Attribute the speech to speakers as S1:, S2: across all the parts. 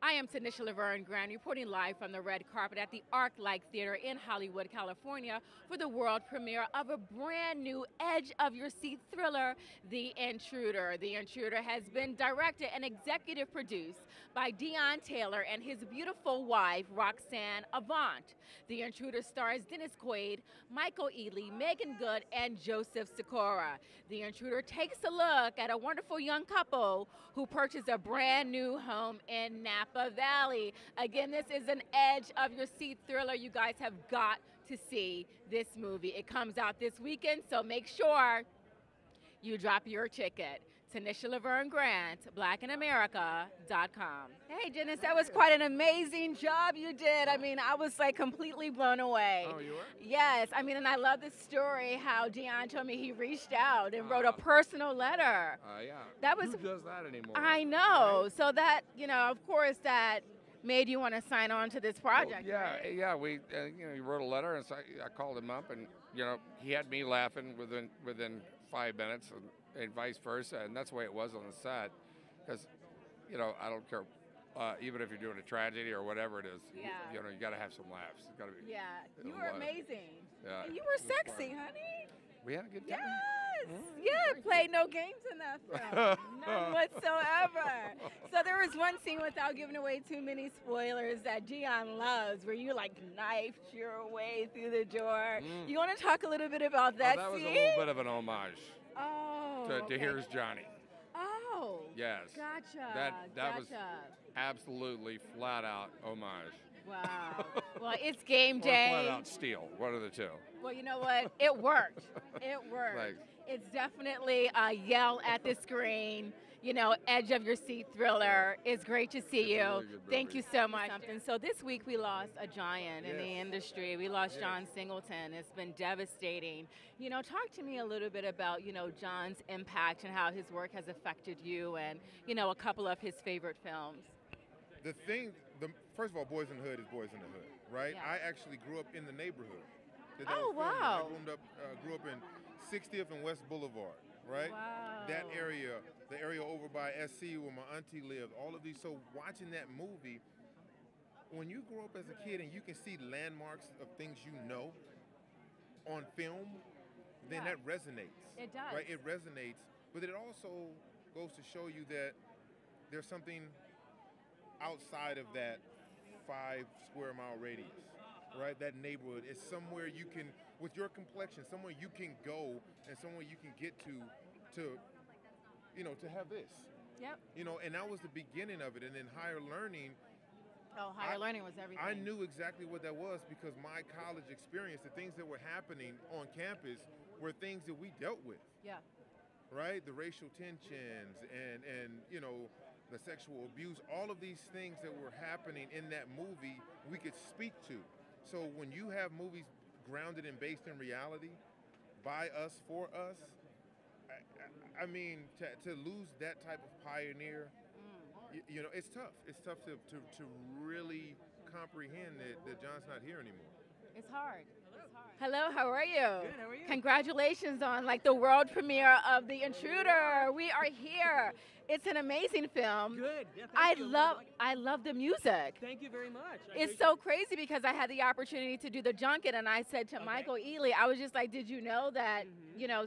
S1: I am Tanisha Laverne Grant, reporting live from the red carpet at the ArcLight Theater in Hollywood, California, for the world premiere of a brand new edge of your seat thriller, The Intruder. The Intruder has been directed and executive produced by Deon Taylor and his beautiful wife, Roxanne Avant. The Intruder stars Dennis Quaid, Michael Ealy, Megan Good, and Joseph Sikora. The Intruder takes a look at a wonderful young couple who purchased a brand new home in Napa Valley. Again, this is an edge of your seat thriller. You guys have got to see this movie. It comes out this weekend, so make sure you drop your ticket. Tanisha Laverne Grant, blackinamerica.com. Hey, Dennis, that was quite an amazing job you did. I mean, I was like completely blown away.
S2: Oh, you were?
S1: Yes, I mean, and I love the story how Deon told me he reached out and wrote a personal letter.
S2: Yeah.
S1: That was.
S2: Who does that anymore?
S1: I know.
S2: Right?
S1: So that, of course, that made you want to sign on to this project.
S2: Well,
S1: right?
S2: yeah. We, he wrote a letter, and so I called him up, and he had me laughing within 5 minutes, and vice versa, and that's the way it was on the set, because I don't care, even if you're doing a tragedy or whatever it is,
S1: Yeah.
S2: you got to have some laughs. It's gotta be.
S1: Yeah, you were amazing.
S2: Yeah,
S1: And you were
S2: it was
S1: sexy,
S2: fun.
S1: honey.
S2: We had a good time.
S1: Yes.
S2: Mm,
S1: Yeah, played no games in that film. None whatsoever. So there was one scene, without giving away too many spoilers, that Deon loves, where you like knifed your way through the door. You want to talk a little bit about that
S2: that was
S1: scene?
S2: a little bit of an homage to
S1: okay.
S2: Here's Johnny.
S1: Oh.
S2: Yes.
S1: Gotcha.
S2: That was
S1: gotcha.
S2: absolutely flat out homage.
S1: Wow. Well, it's game
S2: Or
S1: day.
S2: flat out steal. One of the two.
S1: Well, you know what? It worked. It worked.
S2: Thanks.
S1: It's definitely a yell at the screen, edge of your seat thriller. It's great to see
S2: It's a
S1: you.
S2: really good
S1: Thank
S2: movie.
S1: you so much. So this week we lost a giant in the
S2: Yes.
S1: industry. We lost
S2: Yes.
S1: John Singleton. It's been devastating. Talk to me a little bit about, John's impact and how his work has affected you and, a couple of his favorite films.
S3: First of all, Boys in the Hood is Boys in the Hood, right?
S1: Yeah.
S3: I actually grew up in the neighborhood. that
S1: Oh,
S3: was filmed in.
S1: wow.
S3: I grew up in 60th and West Boulevard, right?
S1: Wow.
S3: That area, the area over by SC where my auntie lived, all of these. So watching that movie, when you grow up as a kid and you can see landmarks of things on film, then
S1: Yeah.
S3: that resonates.
S1: It does.
S3: Right? It resonates, but it also goes to show you that there's something outside of that 5 square mile radius, right? That neighborhood is somewhere you can, with your complexion, somewhere you can go and somewhere you can get to have this.
S1: Yep.
S3: And that was the beginning of it. And then higher learning,
S1: Oh, higher learning was everything.
S3: I knew exactly what that was because my college experience, the things that were happening on campus were things that we dealt with.
S1: Yeah.
S3: Right? The racial tensions and the sexual abuse, all of these things that were happening in that movie, we could speak to. So when you have movies grounded and based in reality, by us, for us, I mean, to lose that type of pioneer, it's tough. It's tough to really comprehend that John's not here anymore.
S1: It's hard. Hello, how are you?
S4: Good, how are you?
S1: Congratulations on the world premiere of The Intruder. We are here. It's an amazing film.
S4: Good. Yeah, thank you.
S1: I love the music.
S4: Thank you very much.
S1: It's so crazy because I had the opportunity to do the junket and I said to Michael Ealy, I was just like, did you know that,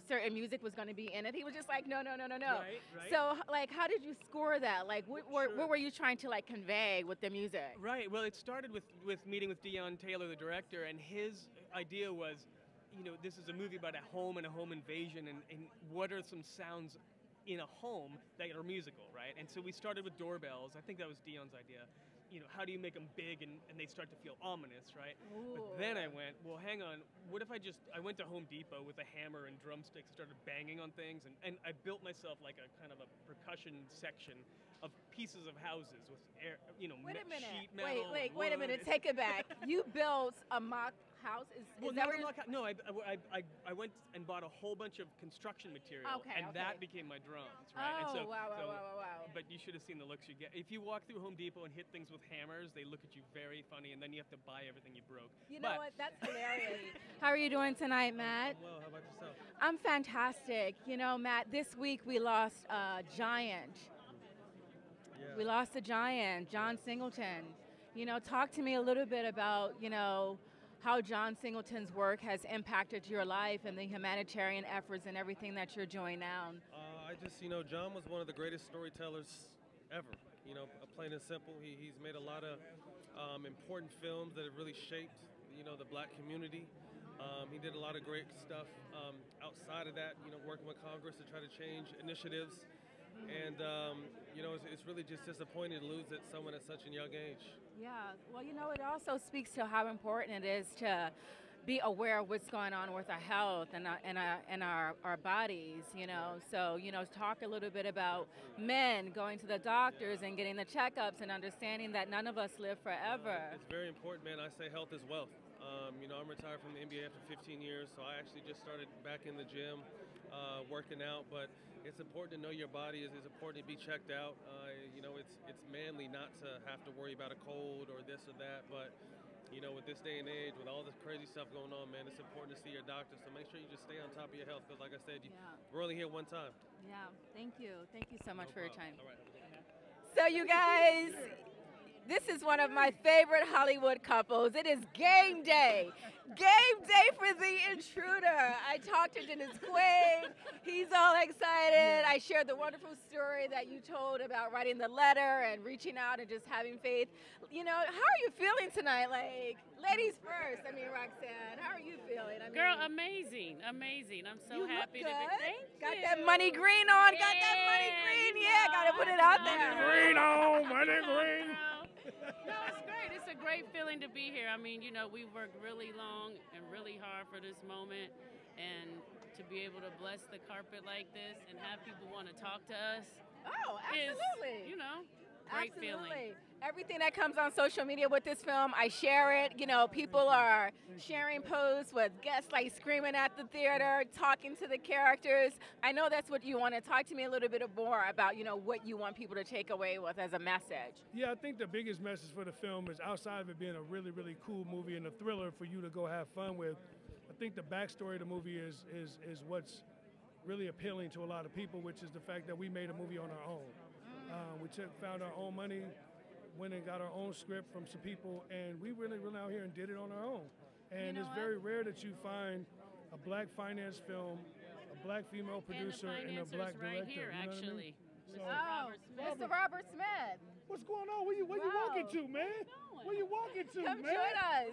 S1: certain music was going to be in it? He was just like, no.
S4: Right.
S1: So, how did you score that? What were you trying to, convey with the music?
S4: Right. Well, it started with meeting with Deon Taylor, the director, and his idea was, this is a movie about a home and a home invasion, and what are some sounds in a home that are musical, right? And so we started with doorbells. I think that was Deon's idea. How do you make them big and they start to feel ominous, right?
S1: Ooh.
S4: But then I went, well, hang on, what if I went to Home Depot with a hammer and drumsticks, started banging on things, and I built myself like a kind of a percussion section of pieces of houses with air,
S1: Wait a minute.
S4: sheet metal.
S1: Wait a minute.
S4: wood.
S1: Take it back. You built a mock house? Is
S4: Well,
S1: that
S4: not
S1: what
S4: a
S1: you're...
S4: mock house. No, I went and bought a whole bunch of construction material, and that became my drums, right?
S1: Oh,
S4: and
S1: wow.
S4: But you should have seen the looks you get. If you walk through Home Depot and hit things with hammers, they look at you very funny, and then you have to buy everything you broke.
S1: You know what? That's hilarious. How are you doing tonight, Matt?
S4: Well, how about yourself?
S1: I'm fantastic. Matt, this week we lost a giant. We lost a giant, John Singleton. You know, talk to me a little bit about, you know, how John Singleton's work has impacted your life and the humanitarian efforts and everything that you're doing now.
S5: John was one of the greatest storytellers ever. Plain and simple. He's made a lot of important films that have really shaped, the black community. He did a lot of great stuff outside of that, working with Congress to try to change initiatives. And, it's really just disappointing to lose someone at such a young age.
S1: Yeah, well, you know, it also speaks to how important it is to be aware of what's going on with our health and our bodies, you know. So, you know, talk a little bit about men going to the doctors and getting the checkups and understanding that none of us live forever.
S5: It's very important, man. I say health is wealth. I'm retired from the NBA after 15 years, so I actually just started back in the gym working out, but it's important to know your body. It's important to be checked out. It's manly not to have to worry about a cold or this or that, but with this day and age, with all this crazy stuff going on, man, it's important to see your doctor. So make sure you just stay on top of your health, because like I said, we're only here one time.
S1: Yeah, thank you so much for your time.
S5: All right, have a good day.
S1: So you guys, this is one of my favorite Hollywood couples. It is game day. Game day for The Intruder. I talked to Dennis Quaid. He's all excited. I shared the wonderful story that you told about writing the letter and reaching out and just having faith. You know, how are you feeling tonight? Like, ladies first. I mean, Roxanne, how are you feeling?
S6: Girl, amazing. I'm so happy
S1: to
S6: be. Thank
S1: Got
S6: you.
S1: that money green on. Got that money green. Yeah, gotta put it out there.
S2: Green on, money green.
S6: No, it's great. It's a great feeling to be here. I mean, we worked really long and really hard for this moment, and to be able to bless the carpet like this and have people want to talk to us.
S1: Oh, absolutely.
S6: Is, great
S1: Absolutely.
S6: feeling.
S1: Everything that comes on social media with this film, I share it. You know, people are sharing posts with guests like screaming at the theater, talking to the characters. I know that's what you want to talk to me a little bit more about, what you want people to take away with as a message.
S7: Yeah, I think the biggest message for the film is, outside of it being a really, really cool movie and a thriller for you to go have fun with, I think the backstory of the movie is what's really appealing to a lot of people, which is the fact that we made a movie on our own. We found our own money, went and got our own script from some people, and we really went out here and did it on our own. And it's very rare that you find a black finance film, a black female producer, and a black director.
S6: Right here, actually.
S1: Mr. Robert Smith.
S7: What's going on? Where you walking to, man? Where you walking to,
S1: Come
S7: man?
S1: join us.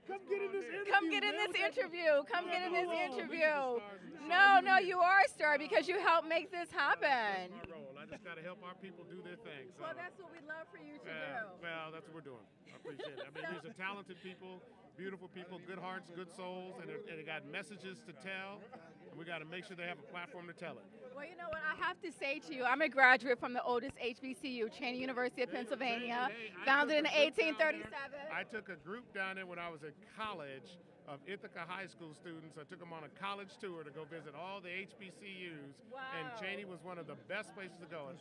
S7: Come get in this interview.
S1: Come get in
S7: man.
S1: this interview. Come get in this interview.
S7: No,
S1: No, you are a star because you helped make this happen.
S7: My role. I just got to help our people do their thing. So.
S1: Well, that's what we'd love for you to do.
S7: Well, that's what we're doing. I appreciate it. I mean, these are talented people, beautiful people, good hearts, good souls, and they got messages to tell, and we got to make sure they have a platform to tell it.
S1: Well, you know what I have to say to you, I'm a graduate from the oldest HBCU, Cheney University of Pennsylvania, founded in 1837.
S7: I took a group down there when I was in college of Ithaca High School students. I took them on a college tour to go visit all the HBCUs, and Cheney was one of the best places to go.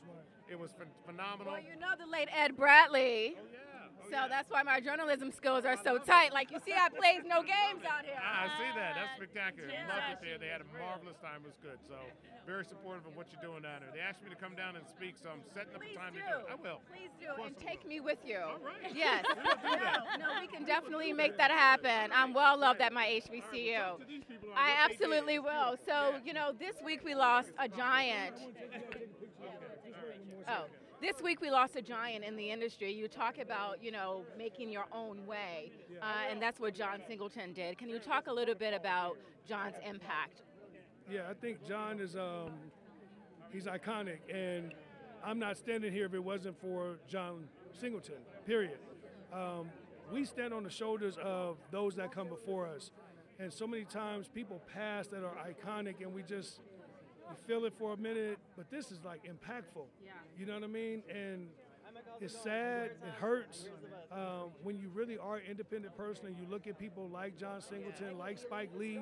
S7: It was phenomenal.
S1: Well, you know the late Ed Bradley.
S7: Oh, yeah.
S1: So that's why my journalism skills are so tight. Like you see, I plays no games out here.
S7: I see that. That's spectacular. Loved it there. They had a marvelous time. It was good. So very supportive of what you're doing down there. They asked me to come down and speak, so I'm setting up a time to do it. I will.
S1: Please do, and take me with you.
S7: All right.
S1: Yes.
S7: We'll do that.
S1: No, we can definitely make that happen. I'm well loved at my HBCU. I absolutely will. So, this week we lost a giant. This week we lost a giant in the industry. You talk about, making your own way, and that's what John Singleton did. Can you talk a little bit about John's impact?
S7: Yeah, I think John is, he's iconic, and I'm not standing here if it wasn't for John Singleton, period. We stand on the shoulders of those that come before us, and so many times people pass that are iconic, and we feel it for a minute, but this is like impactful.
S1: Yeah.
S7: You know what I mean? And it's sad, it hurts when you really are an independent person and you look at people like John Singleton, like Spike Lee,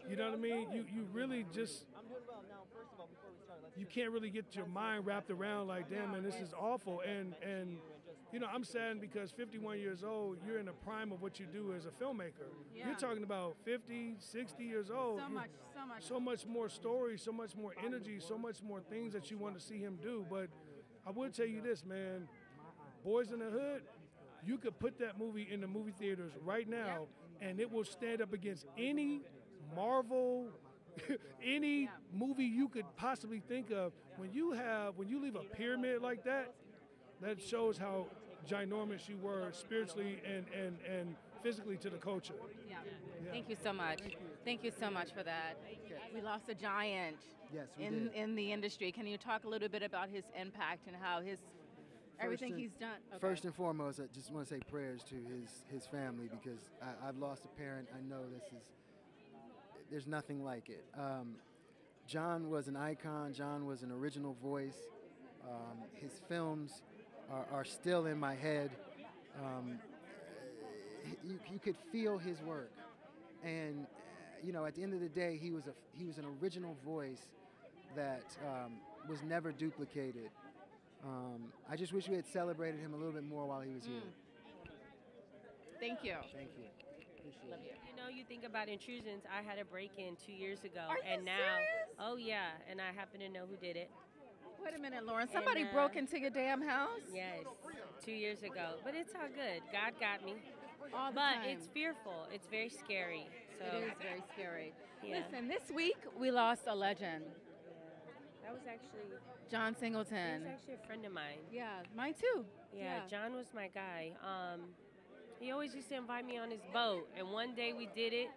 S7: you know what I mean? You really just, you can't really get your mind wrapped around like, damn, man, this is awful. And I'm sad because 51 years old, you're in the prime of what you do as a filmmaker.
S1: Yeah.
S7: You're talking about 50, 60 years old. So much more story, so much more energy, so much more things that you want to see him do. But I would tell you this, man. Boys in the Hood, you could put that movie in the movie theaters right now, and it will stand up against any Marvel, any movie you could possibly think of. When you leave a pyramid like that, that shows how ginormous you were spiritually and physically to the culture.
S1: Yeah. Thank you so much. Thank you so much for that. We lost a giant
S8: Yes, we did.
S1: in the industry. Can you talk a little bit about his impact and how everything he's done? Okay.
S8: First and foremost, I just want to say prayers to his family, because I've lost a parent. I know there's nothing like it. John was an icon. John was an original voice. His films are still in my head. You could feel his work, and at the end of the day, he was an original voice that was never duplicated. I just wish we had celebrated him a little bit more while he was here.
S1: Thank you.
S8: Thank you. Appreciate
S1: Love
S8: it.
S1: you.
S9: You know, you think about intrusions. I had a break-in 2 years ago,
S1: Are you
S9: and now,
S1: serious?
S9: oh yeah, and I happen to know who did it.
S1: Wait a minute, Lauren. Somebody broke into your damn house?
S9: Yes, 2 years ago, but it's all good. God got me.
S1: All the
S9: But
S1: time.
S9: it's fearful. It's very scary. So
S1: It is very scary.
S9: Yeah.
S1: Listen, this week we lost a legend,
S9: that was actually
S1: John
S9: he
S1: Singleton.
S9: was actually a friend of mine.
S1: Yeah, mine too.
S9: Yeah, John was my guy. He always used to invite me on his boat, and one day we did it,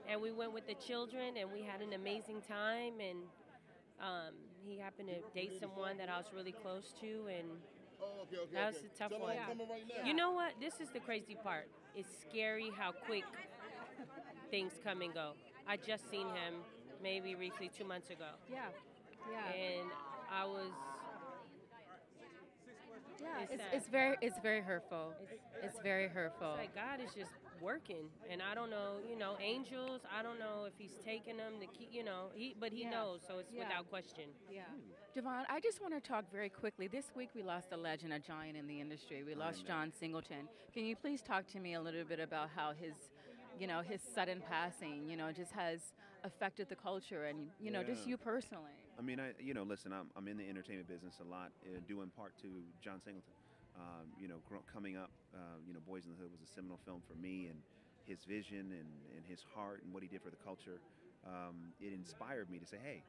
S9: and we went with the children, and we had an amazing time. And he happened to date someone that I was really close to, and that was a tough one.
S1: Yeah.
S9: You know what? This is the crazy part. It's scary how quick things come and go. I just seen him maybe briefly 2 months ago,
S1: Yeah. Yeah.
S9: and I was.
S1: Yeah.
S9: it's
S1: It's very hurtful. It's very hurtful.
S9: It's like God is just working, and I don't know, angels. I don't know if He's taking them to keep, but He
S1: Yeah.
S9: knows, so it's
S1: Yeah.
S9: without question.
S1: Yeah. Javon, I just want to talk very quickly. This week we lost a legend, a giant in the industry. We lost John Singleton. Can you please talk to me a little bit about how his sudden passing, just has affected the culture and, just you personally?
S10: I mean, listen, I'm in the entertainment business a lot, due in part to John Singleton. Coming up, Boys in the Hood was a seminal film for me, and his vision and his heart and what he did for the culture. It inspired me to say, hey,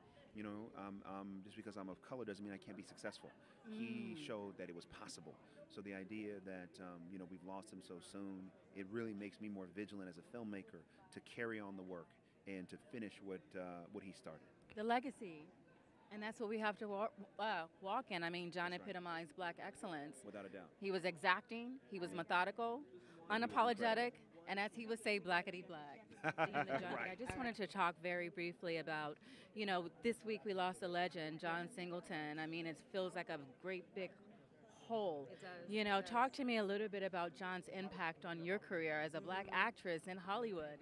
S10: just because I'm of color doesn't mean I can't be successful. He showed that it was possible. So the idea that, we've lost him so soon, it really makes me more vigilant as a filmmaker to carry on the work and to finish what he started.
S1: The legacy. And that's what we have to walk in. I mean, John epitomized black excellence.
S10: Without a doubt.
S1: He was exacting, he was methodical, unapologetic, and as he would say, blackety black. Being the junkie. I just wanted to talk very briefly about, this week we lost a legend, John Singleton. I mean, it feels like a great big hole.
S9: It does.
S1: Talk to me a little bit about John's impact on your career as a black actress in Hollywood.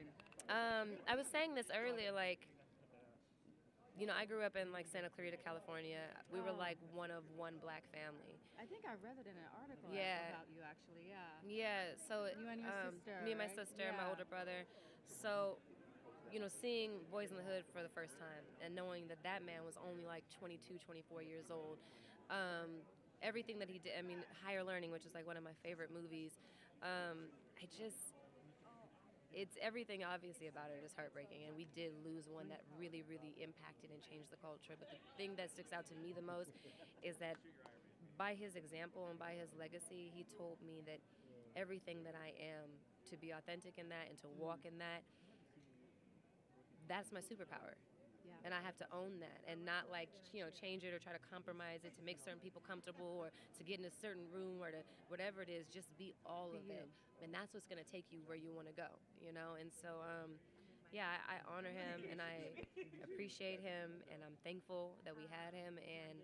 S11: I was saying this earlier, I grew up in Santa Clarita, California. We were one of one black family.
S1: I think I read it in an article
S11: Yeah.
S1: about you, actually, yeah.
S11: Yeah, so
S1: You and your sister,
S11: me and my
S1: right?
S11: sister, and my
S1: Yeah.
S11: older brother. So, seeing Boys in the Hood for the first time and knowing that man was only 22, 24 years old. Everything that he did, I mean, Higher Learning, which is one of my favorite movies. It's everything obviously about it is heartbreaking, and we did lose one that really, really impacted and changed the culture. But the thing that sticks out to me the most is that by his example and by his legacy, he told me that everything that I am, to be authentic in that and to walk in that, that's my superpower.
S1: Yeah.
S11: And I have to own that and not change it or try to compromise it to make certain people comfortable or to get in a certain room or to whatever it is, just be all of it. And that's what's going to take you where you want to go, And so, I honor him and I appreciate him and I'm thankful that we had him. And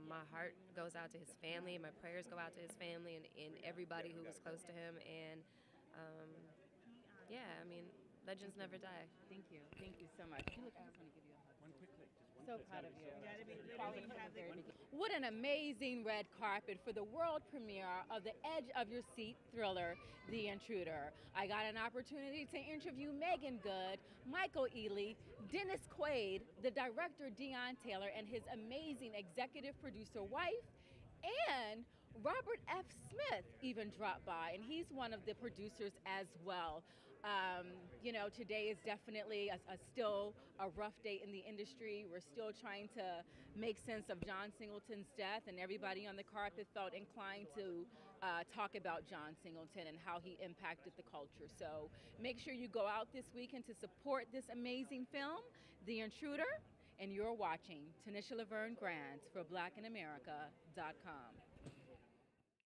S11: my heart goes out to his family. My prayers go out to his family and everybody who was close to him. And, legends never die.
S1: Thank you. Thank you so much. You look, I just want to give you a hug. One quick click. So proud of you. What an amazing red carpet for the world premiere of the Edge of Your Seat thriller, The Intruder. I got an opportunity to interview Megan Good, Michael Ealy, Dennis Quaid, the director Deon Taylor, and his amazing executive producer wife, And Robert F. Smith even dropped by, and he's one of the producers as well. You know, today is definitely still a rough day in the industry. We're still trying to make sense of John Singleton's death, and everybody on the carpet felt inclined to talk about John Singleton and how he impacted the culture. So make sure you go out this weekend to support this amazing film, The Intruder, and you're watching Tanisha Laverne Grant for BlackInAmerica.com.